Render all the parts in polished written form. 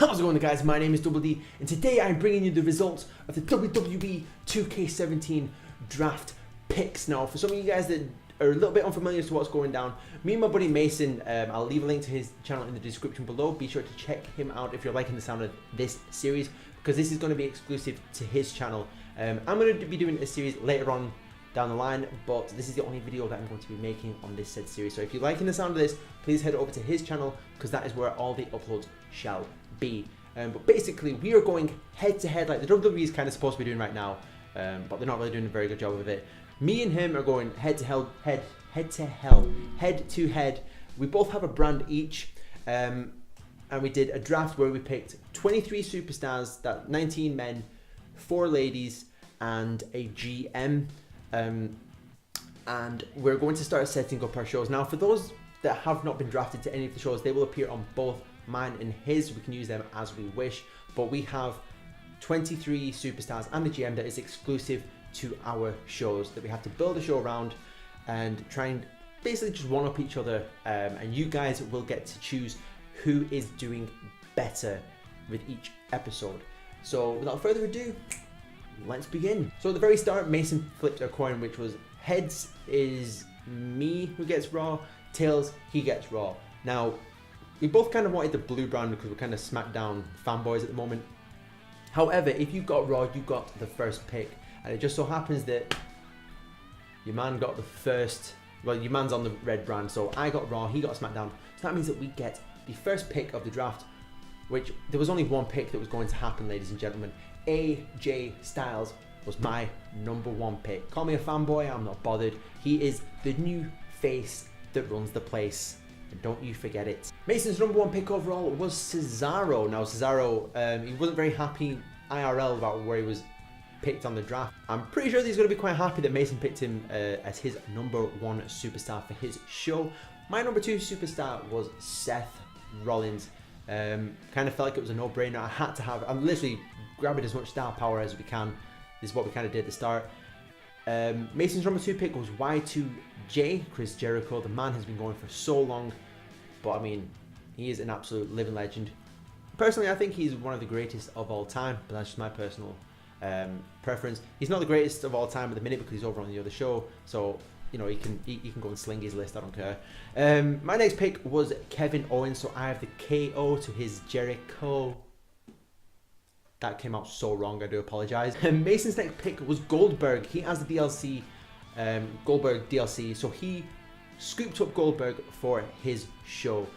How's it going, guys? My name is Double D, and today I'm bringing you the results of the WWE 2K17 draft picks. Now, for some of you guys that are a little bit unfamiliar to what's going down, me and my buddy Mason, I'll leave a link to his channel in the description below. Be sure to check him out if you're liking the sound of this series, because this is going to be exclusive to his channel. I'm going to be doing a series later on down the line, but this is the only video that I'm going to be making on this said series. So if you're liking the sound of this, please head over to his channel, because that is where all the uploads shall be. But basically, we are going head to head like the WWE is kind of supposed to be doing right now, but they're not really doing a very good job of it. Me and him are going head to head. We both have a brand each, and we did a draft where we picked 23 superstars, that 19 men, 4 ladies, and a GM. And we're going to start setting up our shows. Now, for those that have not been drafted to any of the shows, they will appear on both mine and his. We can use them as we wish, but we have 23 superstars and a GM that is exclusive to our shows, that we have to build a show around and try and basically just one up each other, and you guys will get to choose who is doing better with each episode. So without further ado, let's begin. So at the very start, Mason flipped a coin, which was heads is me who gets Raw, tails he gets Raw. Now, we both kind of wanted the blue brand because we're kind of SmackDown fanboys at the moment. However, if you got Raw, you got the first pick, and it just so happens that your man got the first, well, your man's on the red brand, so I got Raw, he got SmackDown. So that means that we get the first pick of the draft, which there was only one pick that was going to happen, ladies and gentlemen. AJ Styles was my #1 pick. Call me a fanboy, I'm not bothered. He is the new face that runs the place, and don't you forget it. Mason's #1 pick overall was Cesaro. Now Cesaro, he wasn't very happy IRL about where he was picked on the draft. I'm pretty sure that he's going to be quite happy that Mason picked him as his #1 superstar for his show. My #2 superstar was Seth Rollins. Kind of felt like it was a no-brainer. I had to have, I'm literally grabbing as much star power as we can. This is what we kind of did at the start. Mason's #2 pick was Y2J, Chris Jericho. The man has been going for so long, but I mean, he is an absolute living legend. Personally, I think he's one of the greatest of all time, but that's just my personal preference. He's not the greatest of all time at the minute because he's over on the other show, so you know, he can go and sling his list, I don't care. My next pick was Kevin Owens, so I have the KO to his Jericho. That came out so wrong, I do apologize. Mason's next pick was Goldberg. He has the DLC, Goldberg DLC, so he scooped up Goldberg for his show,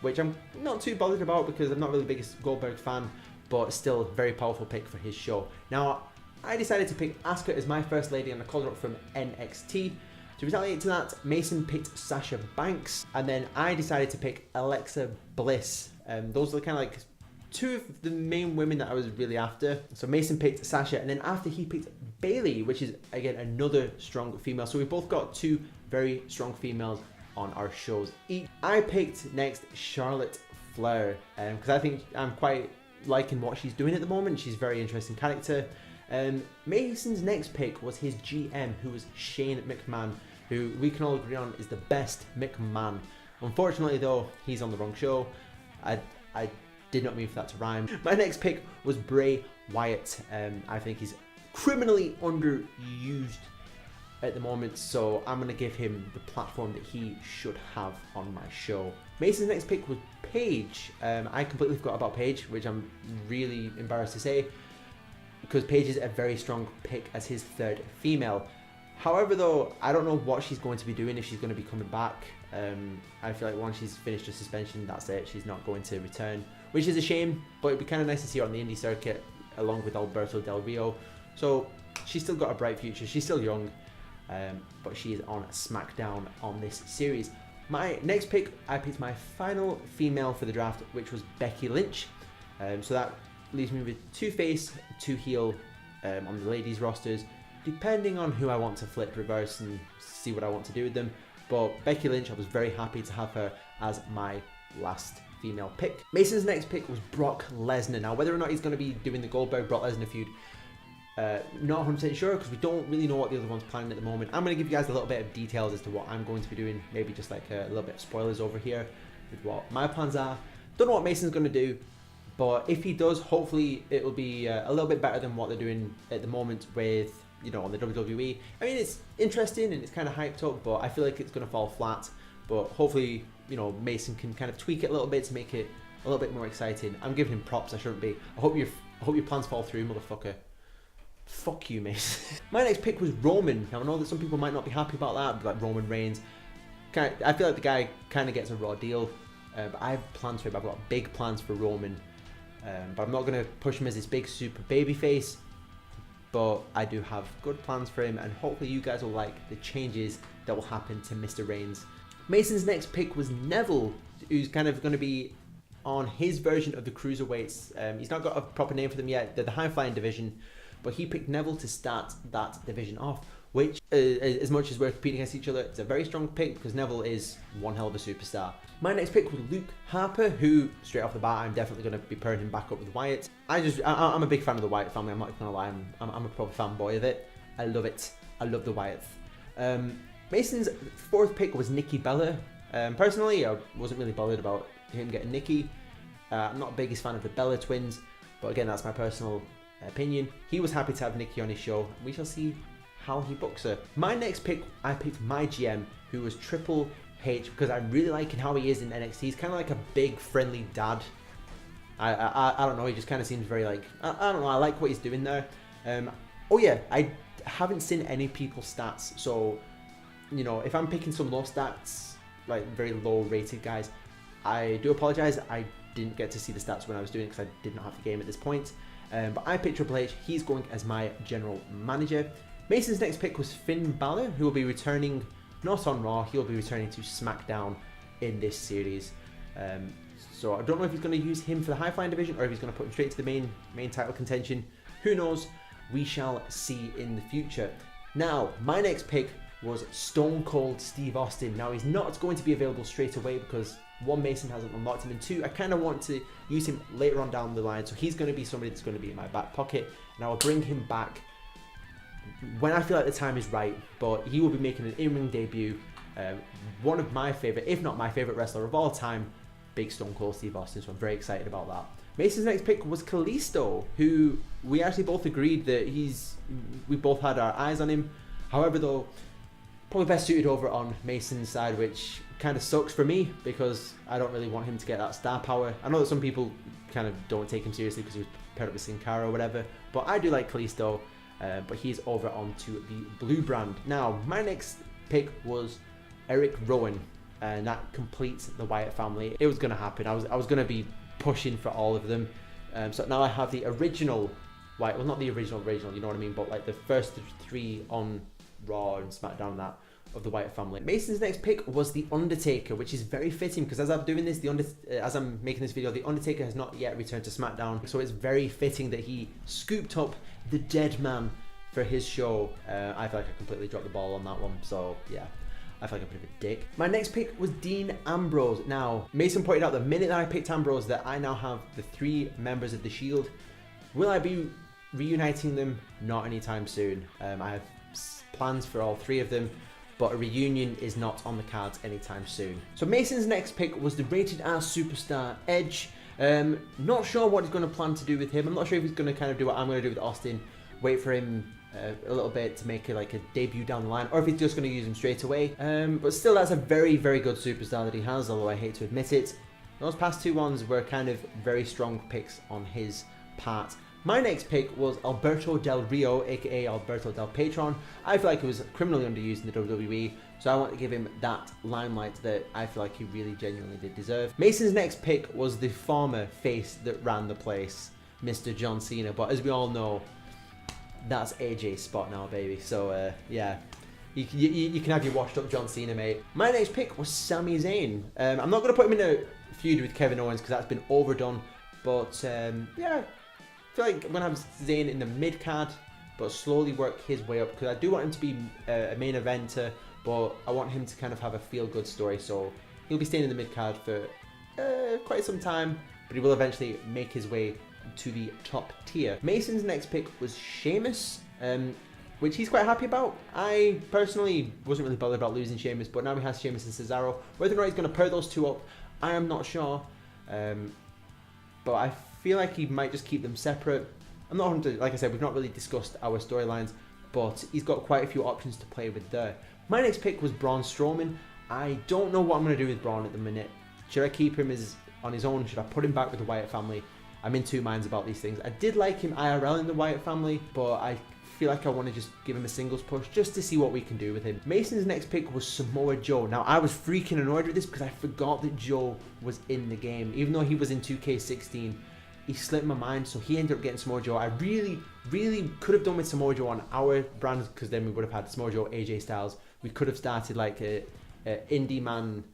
which I'm not too bothered about because I'm not really the biggest Goldberg fan, but still a very powerful pick for his show. Now, I decided to pick Asuka as my first lady, and I called her up from NXT. To retaliate to that, Mason picked Sasha Banks, and then I decided to pick Alexa Bliss. Those are kind of like two of the main women that I was really after. So Mason picked Sasha, and then after he picked Bailey, which is again another strong female. So we both got 2 very strong females on our shows each. I picked next Charlotte Flair, because I think I'm quite liking what she's doing at the moment. She's a very interesting character. Mason's next pick was his GM, who was Shane McMahon, who we can all agree on is the best McMahon. Unfortunately though, he's on the wrong show. I did not mean for that to rhyme. My next pick was Bray Wyatt. I think he's criminally underused at the moment, so I'm going to give him the platform that he should have on my show. Mason's next pick was Paige. I completely forgot about Paige, which I'm really embarrassed to say, because Paige is a very strong pick as his 3rd female. However though, I don't know what she's going to be doing, if she's going to be coming back. I feel like once she's finished her suspension, that's it, she's not going to return, which is a shame, but it'd be kind of nice to see her on the indie circuit along with Alberto Del Rio. So she's still got a bright future, she's still young, but she is on SmackDown on this series. My next pick, I picked my final female for the draft, which was Becky Lynch. So that leaves me with 2 face, 2 heel on the ladies rosters, depending on who I want to flip, reverse, and see what I want to do with them. But Becky Lynch, I was very happy to have her as my last female pick. Mason's next pick was Brock Lesnar. Now, whether or not he's going to be doing the Goldberg-Brock Lesnar feud, not 100% sure, because we don't really know what the other one's planning at the moment. I'm going to give you guys a little bit of details as to what I'm going to be doing, maybe just like a little bit of spoilers over here with what my plans are. Don't know what Mason's going to do, But if he does, hopefully it will be a little bit better than what they're doing at the moment with, you know, on the WWE. I mean, it's interesting and it's kind of hyped up, but I feel like it's going to fall flat. But hopefully, you know, Mason can kind of tweak it a little bit to make it a little bit more exciting. I'm giving him props. I shouldn't be. I hope your plans fall through, motherfucker. Fuck you, Mason. My next pick was Roman. Now I know that some people might not be happy about that, but like Roman Reigns. I feel like the guy kind of gets a raw deal, but I have plans for him. I've got big plans for Roman, but I'm not going to push him as this big super baby face. But I do have good plans for him, and hopefully you guys will like the changes that will happen to Mr. Reigns. Mason's next pick was Neville, who's kind of going to be on his version of the cruiserweights. He's not got a proper name for them yet. They're the high flying division, but he picked Neville to start that division off, which, as much as we're competing against each other, it's a very strong pick because Neville is one hell of a superstar. My next pick was Luke Harper, who, straight off the bat, I'm definitely going to be pairing him back up with Wyatt. I'm a big fan of the Wyatt family, I'm not going to lie, I'm a proper fanboy of it. I love it. I love the Wyatts. Mason's fourth pick was Nikki Bella. Personally, I wasn't really bothered about him getting Nikki. I'm not the biggest fan of the Bella twins, but again, that's my personal opinion. He was happy to have Nikki on his show. We shall see how he books her. My next pick, I picked my GM, who was Triple H, because I'm really liking how he is in NXT. He's kind of like a big friendly dad. I don't know, he just kind of seems very like, I don't know, I like what he's doing there. Oh yeah, I haven't seen any people's stats, so you know, if I'm picking some low stats, like very low rated guys, I do apologize. I didn't get to see the stats when I was doing it because I did not have the game at this point. But I picked Triple H. He's going as my general manager. Mason's next pick was Finn Balor, who will be returning not on Raw. He'll be returning to SmackDown in this series. So I don't know if he's going to use him for the high flying division or if he's going to put him straight to the main title contention. Who knows? We shall see in the future. Now, my next pick was Stone Cold Steve Austin. Now, he's not going to be available straight away because one, Mason hasn't unlocked him, and two, I kind of want to use him later on down the line, so he's going to be somebody that's going to be in my back pocket, and I will bring him back when I feel like the time is right. But he will be making an in-ring debut. One of my favorite, if not my favorite wrestler of all time, big Stone Cold Steve Austin, so I'm very excited about that. Mason's next pick was Kalisto, who we actually both agreed that we both had our eyes on him. However, though, probably best suited over on Mason's side, which kind of sucks for me because I don't really want him to get that star power. I know that some people kind of don't take him seriously because he was paired up with Sin Cara or whatever, but I do like Kalisto, but he's over onto the blue brand. Now, my next pick was Eric Rowan, and that completes the Wyatt family. It was going to happen. I was going to be pushing for all of them. So now I have the original Wyatt, well, not the original, you know what I mean, but like the first three on Raw and SmackDown that of the Wyatt family. Mason's next pick was The Undertaker, which is very fitting because as I'm doing this, as I'm making this video, The Undertaker has not yet returned to SmackDown, so it's very fitting that he scooped up the dead man for his show. I feel like I completely dropped the ball on that one, so yeah, I feel like a bit of a dick. My next pick was Dean Ambrose. Now, Mason pointed out the minute that I picked Ambrose that I now have the 3 members of the Shield. Will I be reuniting them? Not anytime soon. I have plans for all 3 of them, but a reunion is not on the cards anytime soon. So Mason's next pick was the rated R superstar Edge. Not sure what he's going to plan to do with him. I'm not sure if he's going to kind of do what I'm going to do with Austin, wait for him a little bit to make like a debut down the line, or if he's just going to use him straight away. But still, that's a very, very good superstar that he has, although I hate to admit it. Those past 2 ones were kind of very strong picks on his part. My next pick was Alberto Del Rio, aka Alberto Del Patron. I feel like he was criminally underused in the WWE, so I want to give him that limelight that I feel like he really genuinely did deserve. Mason's next pick was the former face that ran the place, Mr. John Cena, but as we all know, that's AJ's spot now, baby. So yeah, you can have your washed up John Cena, mate. My next pick was Sami Zayn. I'm not going to put him in a feud with Kevin Owens because that's been overdone, but yeah, I feel like I'm going to have Zayn in the mid card, but slowly work his way up because I do want him to be a main eventer, but I want him to kind of have a feel good story, so he'll be staying in the mid card for quite some time, but he will eventually make his way to the top tier. Mason's next pick was Sheamus, which he's quite happy about. I personally wasn't really bothered about losing Sheamus, but now he has Sheamus and Cesaro. Whether or not he's going to pair those 2 up, I am not sure, but I feel like he might just keep them separate. I'm not like I said, we've not really discussed our storylines, but he's got quite a few options to play with there. My next pick was Braun Strowman. I don't know what I'm going to do with Braun at the minute. Should I keep him on his own? Should I put him back with the Wyatt family? I'm in two minds about these things. I did like him IRL in the Wyatt family, but I feel like I want to just give him a singles push just to see what we can do with him. Mason's next pick was Samoa Joe. Now, I was freaking annoyed with this because I forgot that Joe was in the game. Even though he was in 2K16, he slipped my mind, so he ended up getting Samoa Joe. I really could have done with Samoa Joe on our brand, because then we would have had Samoa Joe, AJ Styles. We could have started like a indie man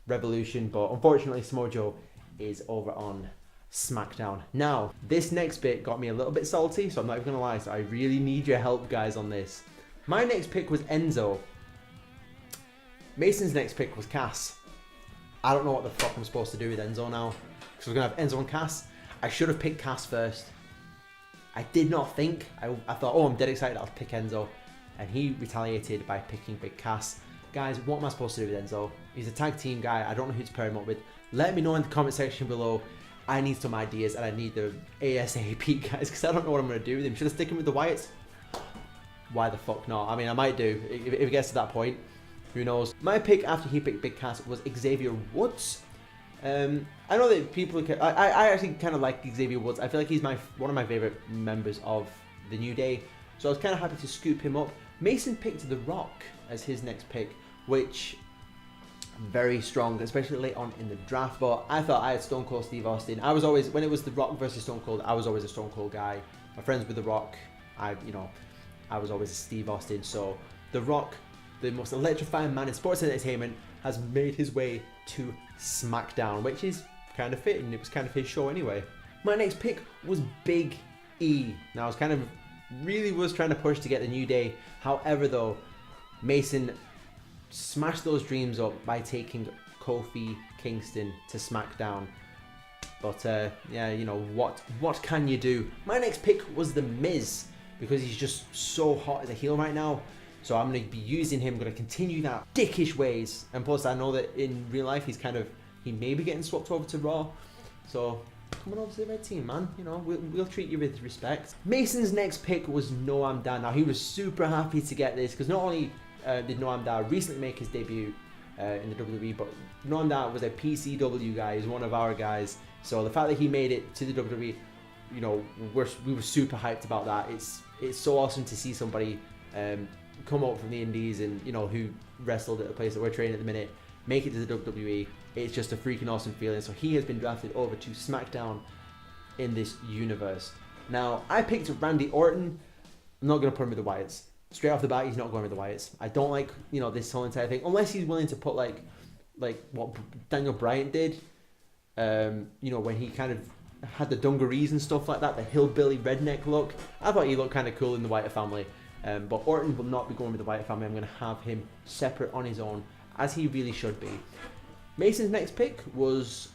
revolution, but unfortunately Samoa Joe is over on SmackDown. Now, this next bit got me a little bit salty, so I'm not even gonna lie, so I really need your help, guys, on this. My next pick was Enzo. Mason's next pick was Cass. I don't know what the fuck I'm supposed to do with Enzo now, because we're gonna have Enzo and Cass. I should have picked Cass first. I did not think. I thought, oh, I'm dead excited, I'll pick Enzo. And he retaliated by picking Big Cass. Guys, what am I supposed to do with Enzo? He's a tag team guy. I don't know who to pair him up with. Let me know in the comment section below. I need some ideas, and I need the ASAP, guys, because I don't know what I'm going to do with him. Should I stick him with the Wyatts? Why the fuck not? I mean, I might do. If it gets to that point, who knows? My pick after he picked Big Cass was Xavier Woods. I know that people can, I actually kind of like Xavier Woods. I feel like he's one of my favorite members of the New Day, so I was kind of happy to scoop him up. Mason picked The Rock as his next pick, which very strong, especially late on in the draft. But I thought I had Stone Cold Steve Austin. I was always, when it was The Rock versus Stone Cold, I was always a Stone Cold guy. My friends with The Rock, I was always a Steve Austin. So The Rock, the most electrifying man in sports entertainment, has made his way to SmackDown, which is kind of fitting. It was kind of his show anyway. My next pick was Big E. Now I was kind of was trying to push to get the New Day. However, though, Mason smashed those dreams up by taking Kofi Kingston to SmackDown. But yeah, you know what can you do? My next pick was The Miz, because he's just so hot as a heel right now. So I'm going to be using him, going to continue that dickish ways. And plus, I know that in real life, he may be getting swapped over to Raw. So come on over to the red team, man. You know, we'll treat you with respect. Mason's next pick was Noam Dar. Now, he was super happy to get this, because not only did Noam Dar recently make his debut in the WWE, but Noam Dar was a PCW guy. He's one of our guys. So the fact that he made it to the WWE, you know, we were super hyped about that. It's so awesome to see somebody come up from the indies and, you know, who wrestled at the place that we're training at the minute, make it to the WWE. It's just a freaking awesome feeling. So he has been drafted over to SmackDown in this universe. Now, I picked Randy Orton. I'm not going to put him with the Wyatts. Straight off the bat, he's not going with the Wyatts. I don't like, you know, this whole entire thing, unless he's willing to put like what Daniel Bryan did, you know, when he kind of had the dungarees and stuff like that, the hillbilly redneck look. I thought he looked kind of cool in the Wyatt family. But Orton will not be going with the Wyatt family. I'm going to have him separate on his own, as he really should be. Mason's next pick was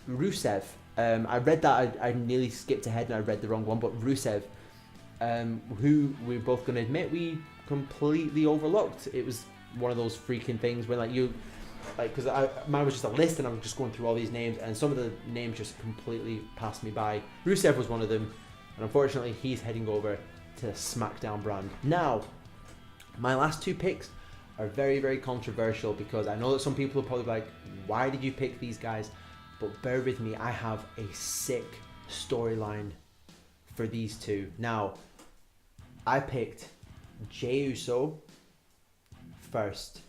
Rusev. I read that, I nearly skipped ahead and I read the wrong one, but Rusev, who we're both going to admit we completely overlooked. It was one of those freaking things where because mine was just a list and I was just going through all these names, and some of the names just completely passed me by. Rusev was one of them, and unfortunately he's heading over to the SmackDown brand. Now, my last two picks are very, very controversial, because I know that some people are probably like, why did you pick these guys? But bear with me, I have a sick storyline for these two. Now, I picked Jey Uso first.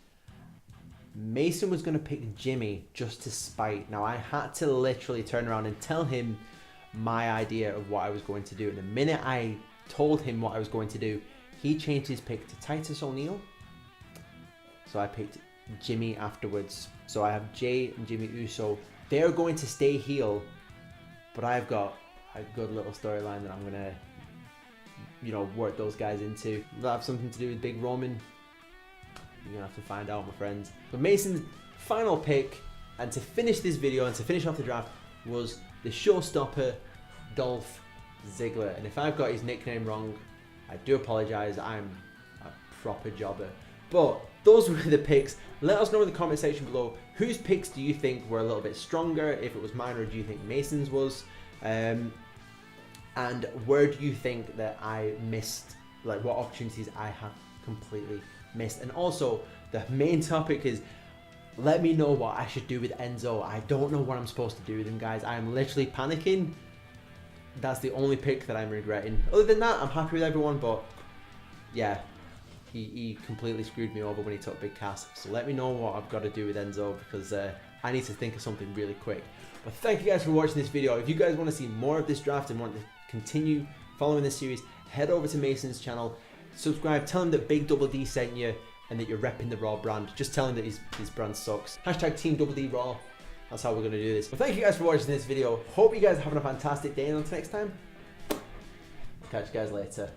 Mason was going to pick Jimmy just to spite. Now, I had to literally turn around and tell him my idea of what I was going to do. And the minute I told him what I was going to do, he changed his pick to Titus O'Neil. So I picked Jimmy afterwards. So I have Jey and Jimmy Uso. They're going to stay heel, but I've got a good little storyline that I'm going to, you know, work those guys into. Will that have something to do with Big Roman? You're going to have to find out, my friends. But Mason's final pick, and to finish this video and to finish off the draft, was the showstopper, Dolph Ziggler. And if I've got his nickname wrong, I do apologise. I'm a proper jobber. But those were the picks. Let us know in the comment section below, whose picks do you think were a little bit stronger, if it was mine or do you think Mason's was. and where do you think that I missed, like what opportunities I have completely missed. And also the main topic is, let me know what I should do with Enzo. I don't know what I'm supposed to do with him, guys. I am literally panicking. That's the only pick that I'm regretting. Other than that, I'm happy with everyone, but yeah, he completely screwed me over when he took Big Cass. So let me know what I've got to do with Enzo, because I need to think of something really quick. But thank you guys for watching this video. If you guys want to see more of this draft and want to continue following this series, head over to Mason's channel, subscribe, tell him that Big Double D sent you and that you're repping the Raw brand. Just tell him that his brand sucks. Hashtag Team Double D Raw. That's how we're going to do this. But thank you guys for watching this video. Hope you guys are having a fantastic day, and until next time, catch you guys later.